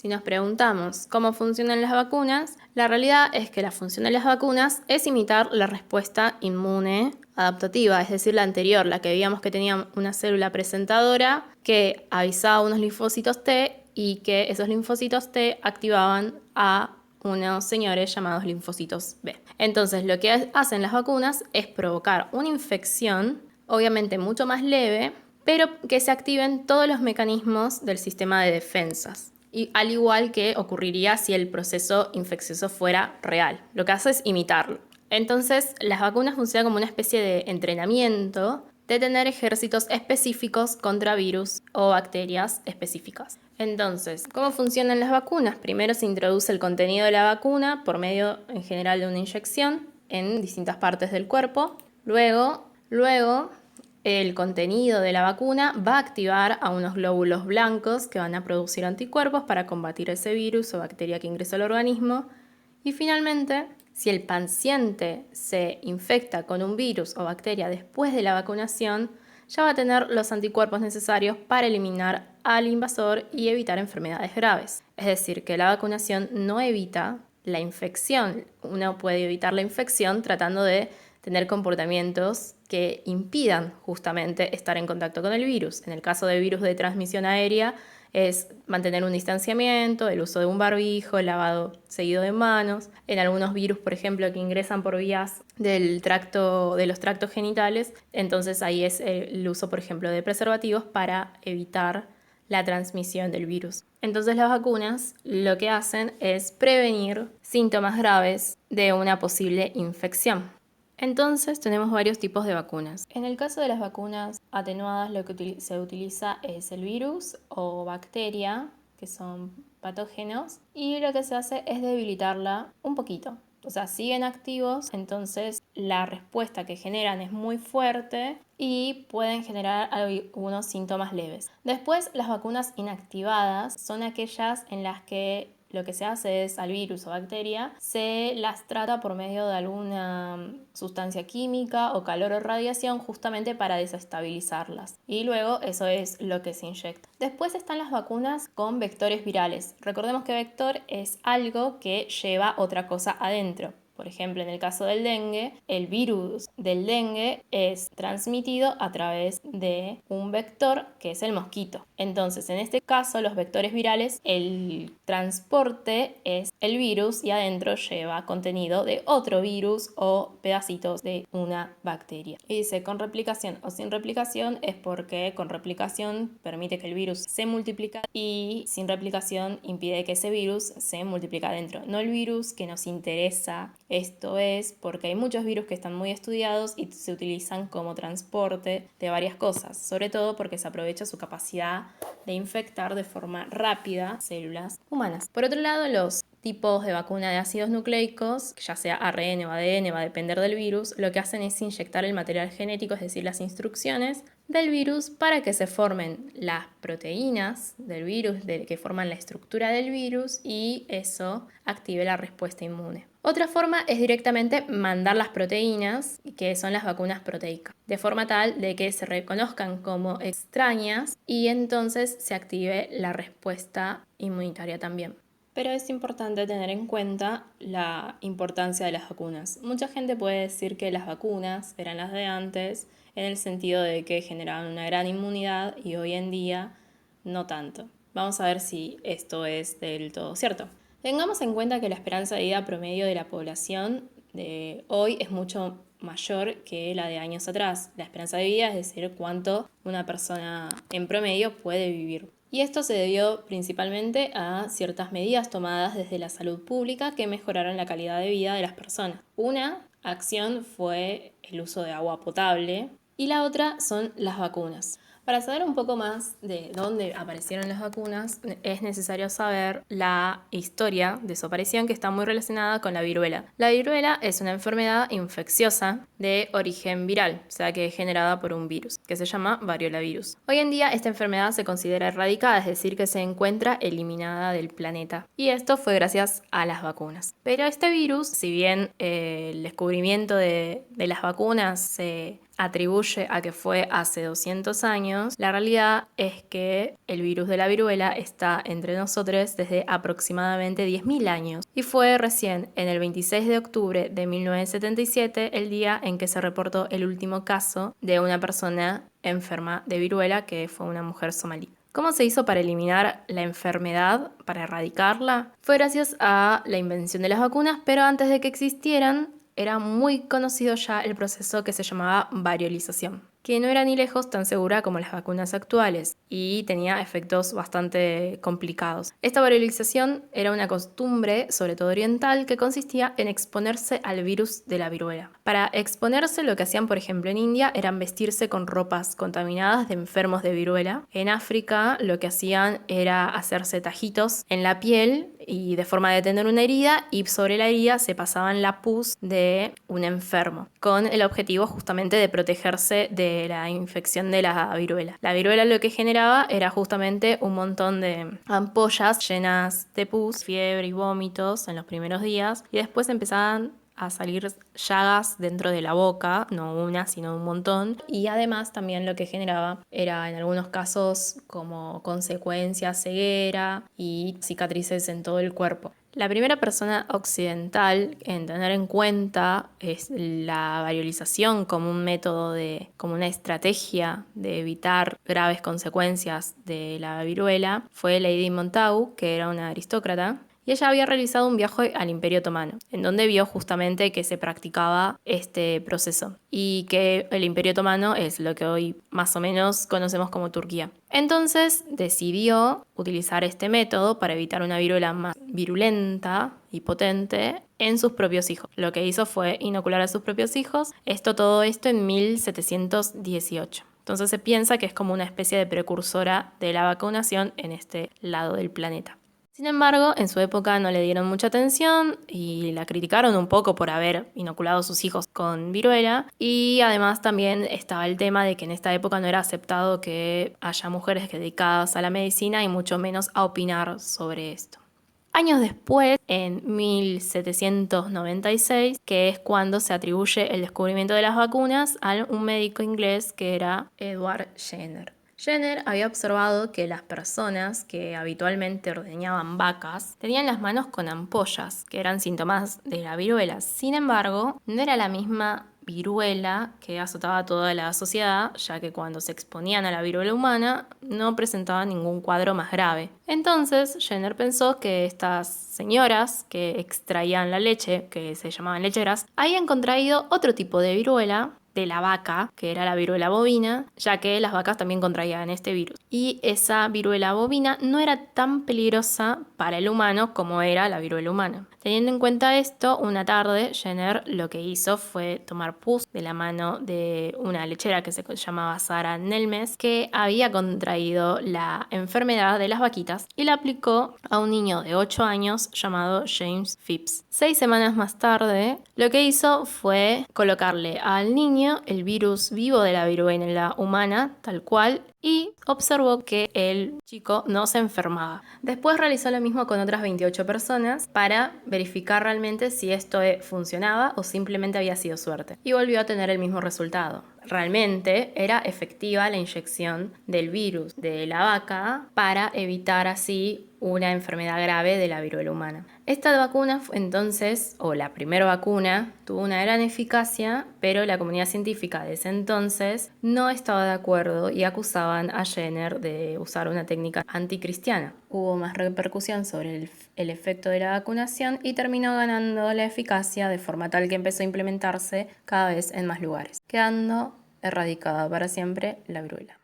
Si nos preguntamos cómo funcionan las vacunas, la realidad es que la función de las vacunas es imitar la respuesta inmune adaptativa, es decir, la anterior, la que veíamos que tenía una célula presentadora que avisaba a unos linfocitos T y que esos linfocitos T activaban a unos señores llamados linfocitos B. Entonces, lo que hacen las vacunas es provocar una infección, obviamente mucho más leve, pero que se activen todos los mecanismos del sistema de defensas. Y al igual que ocurriría si el proceso infeccioso fuera real. Lo que hace es imitarlo. Entonces, las vacunas funcionan como una especie de entrenamiento de tener ejércitos específicos contra virus o bacterias específicas. Entonces, ¿cómo funcionan las vacunas? Primero se introduce el contenido de la vacuna por medio, en general, de una inyección en distintas partes del cuerpo. Luego, el contenido de la vacuna va a activar a unos glóbulos blancos que van a producir anticuerpos para combatir ese virus o bacteria que ingresa al organismo. Y finalmente, si el paciente se infecta con un virus o bacteria después de la vacunación, ya va a tener los anticuerpos necesarios para eliminar al invasor y evitar enfermedades graves. Es decir, que la vacunación no evita la infección. Uno puede evitar la infección tratando de tener comportamientos que impidan justamente estar en contacto con el virus. En el caso de virus de transmisión aérea es mantener un distanciamiento, el uso de un barbijo, el lavado seguido de manos. En algunos virus, por ejemplo, que ingresan por vías de los tractos genitales, entonces ahí es el uso, por ejemplo, de preservativos para evitar la transmisión del virus. Entonces las vacunas lo que hacen es prevenir síntomas graves de una posible infección. Entonces tenemos varios tipos de vacunas. En el caso de las vacunas atenuadas, lo que se utiliza es el virus o bacteria, que son patógenos, y lo que se hace es debilitarla un poquito. O sea, siguen activos, entonces la respuesta que generan es muy fuerte y pueden generar algunos síntomas leves. Después, las vacunas inactivadas son aquellas en las que lo que se hace es al virus o bacteria se las trata por medio de alguna sustancia química o calor o radiación justamente para desestabilizarlas. Y luego eso es lo que se inyecta. Después están las vacunas con vectores virales. Recordemos que vector es algo que lleva otra cosa adentro. Por ejemplo, en el caso del dengue, el virus del dengue es transmitido a través de un vector que es el mosquito. Entonces, en este caso, los vectores virales, el transporte es el virus y adentro lleva contenido de otro virus o pedacitos de una bacteria. Y dice con replicación o sin replicación es porque con replicación permite que el virus se multiplique y sin replicación impide que ese virus se multiplique adentro. No el virus que nos interesa. Esto es porque hay muchos virus que están muy estudiados y se utilizan como transporte de varias cosas, sobre todo porque se aprovecha su capacidad de infectar de forma rápida células humanas. Por otro lado, los tipos de vacuna de ácidos nucleicos, ya sea ARN o ADN, va a depender del virus, lo que hacen es inyectar el material genético, es decir, las instrucciones del virus para que se formen las proteínas del virus, que forman la estructura del virus y eso active la respuesta inmune. Otra forma es directamente mandar las proteínas, que son las vacunas proteicas, de forma tal de que se reconozcan como extrañas y entonces se active la respuesta inmunitaria también. Pero es importante tener en cuenta la importancia de las vacunas. Mucha gente puede decir que las vacunas eran las de antes en el sentido de que generaban una gran inmunidad y hoy en día no tanto. Vamos a ver si esto es del todo cierto. Tengamos en cuenta que la esperanza de vida promedio de la población de hoy es mucho mayor que la de años atrás. La esperanza de vida es decir, cuánto una persona en promedio puede vivir. Y esto se debió principalmente a ciertas medidas tomadas desde la salud pública que mejoraron la calidad de vida de las personas. Una acción fue el uso de agua potable y la otra son las vacunas. Para saber un poco más de dónde aparecieron las vacunas, es necesario saber la historia de su aparición, que está muy relacionada con la viruela. La viruela es una enfermedad infecciosa de origen viral, o sea que es generada por un virus, que se llama variolavirus. Hoy en día esta enfermedad se considera erradicada, es decir, que se encuentra eliminada del planeta. Y esto fue gracias a las vacunas. Pero este virus, si bien el descubrimiento de las vacunas se atribuye a que fue hace 200 años, la realidad es que el virus de la viruela está entre nosotros desde aproximadamente 10.000 años y fue recién en el 26 de octubre de 1977 el día en que se reportó el último caso de una persona enferma de viruela, que fue una mujer somalí. ¿Cómo se hizo para eliminar la enfermedad, para erradicarla? Fue gracias a la invención de las vacunas, pero antes de que existieran, era muy conocido ya el proceso que se llamaba variolización, que no era ni lejos tan segura como las vacunas actuales y tenía efectos bastante complicados. Esta variolización era una costumbre, sobre todo oriental, que consistía en exponerse al virus de la viruela. Para exponerse, lo que hacían, por ejemplo, en India, eran vestirse con ropas contaminadas de enfermos de viruela. En África, lo que hacían era hacerse tajitos en la piel y de forma de tener una herida, y sobre la herida se pasaban la pus de un enfermo, con el objetivo justamente de protegerse de la infección de la viruela. La viruela lo que generaba era justamente un montón de ampollas llenas de pus, fiebre y vómitos en los primeros días, y después empezaban a salir llagas dentro de la boca, no una, sino un montón. Y además también lo que generaba era en algunos casos como consecuencia ceguera y cicatrices en todo el cuerpo. La primera persona occidental en tener en cuenta es la variolización como un método como una estrategia de evitar graves consecuencias de la viruela fue Lady Montagu, que era una aristócrata. Y ella había realizado un viaje al Imperio Otomano, en donde vio justamente que se practicaba este proceso y que el Imperio Otomano es lo que hoy más o menos conocemos como Turquía. Entonces decidió utilizar este método para evitar una viruela más virulenta y potente en sus propios hijos. Lo que hizo fue inocular a sus propios hijos, todo esto en 1718. Entonces se piensa que es como una especie de precursora de la vacunación en este lado del planeta. Sin embargo, en su época no le dieron mucha atención y la criticaron un poco por haber inoculado a sus hijos con viruela, y además también estaba el tema de que en esta época no era aceptado que haya mujeres dedicadas a la medicina y mucho menos a opinar sobre esto. Años después, en 1796, que es cuando se atribuye el descubrimiento de las vacunas a un médico inglés que era Edward Jenner. Jenner había observado que las personas que habitualmente ordeñaban vacas tenían las manos con ampollas, que eran síntomas de la viruela. Sin embargo, no era la misma viruela que azotaba a toda la sociedad, ya que cuando se exponían a la viruela humana no presentaban ningún cuadro más grave. Entonces, Jenner pensó que estas señoras que extraían la leche, que se llamaban lecheras, habían contraído otro tipo de viruela de la vaca, que era la viruela bovina, ya que las vacas también contraían este virus. Y esa viruela bovina no era tan peligrosa para el humano como era la viruela humana. Teniendo en cuenta esto, una tarde Jenner lo que hizo fue tomar pus de la mano de una lechera que se llamaba Sarah Nelmes, que había contraído la enfermedad de las vaquitas, y la aplicó a un niño de 8 años llamado James Phipps. 6 semanas más tarde, lo que hizo fue colocarle al niño el virus vivo de la viruela humana, tal cual, y observó que el chico no se enfermaba. Después realizó lo mismo con otras 28 personas para verificar realmente si esto funcionaba o simplemente había sido suerte. Y volvió a tener el mismo resultado. Realmente era efectiva la inyección del virus de la vaca para evitar así una enfermedad grave de la viruela humana. Esta vacuna entonces, o la primera vacuna, tuvo una gran eficacia, pero la comunidad científica de ese entonces no estaba de acuerdo y acusaban a Jenner de usar una técnica anticristiana. Hubo más repercusión sobre el efecto de la vacunación y terminó ganando la eficacia de forma tal que empezó a implementarse cada vez en más lugares, quedando erradicada para siempre la viruela.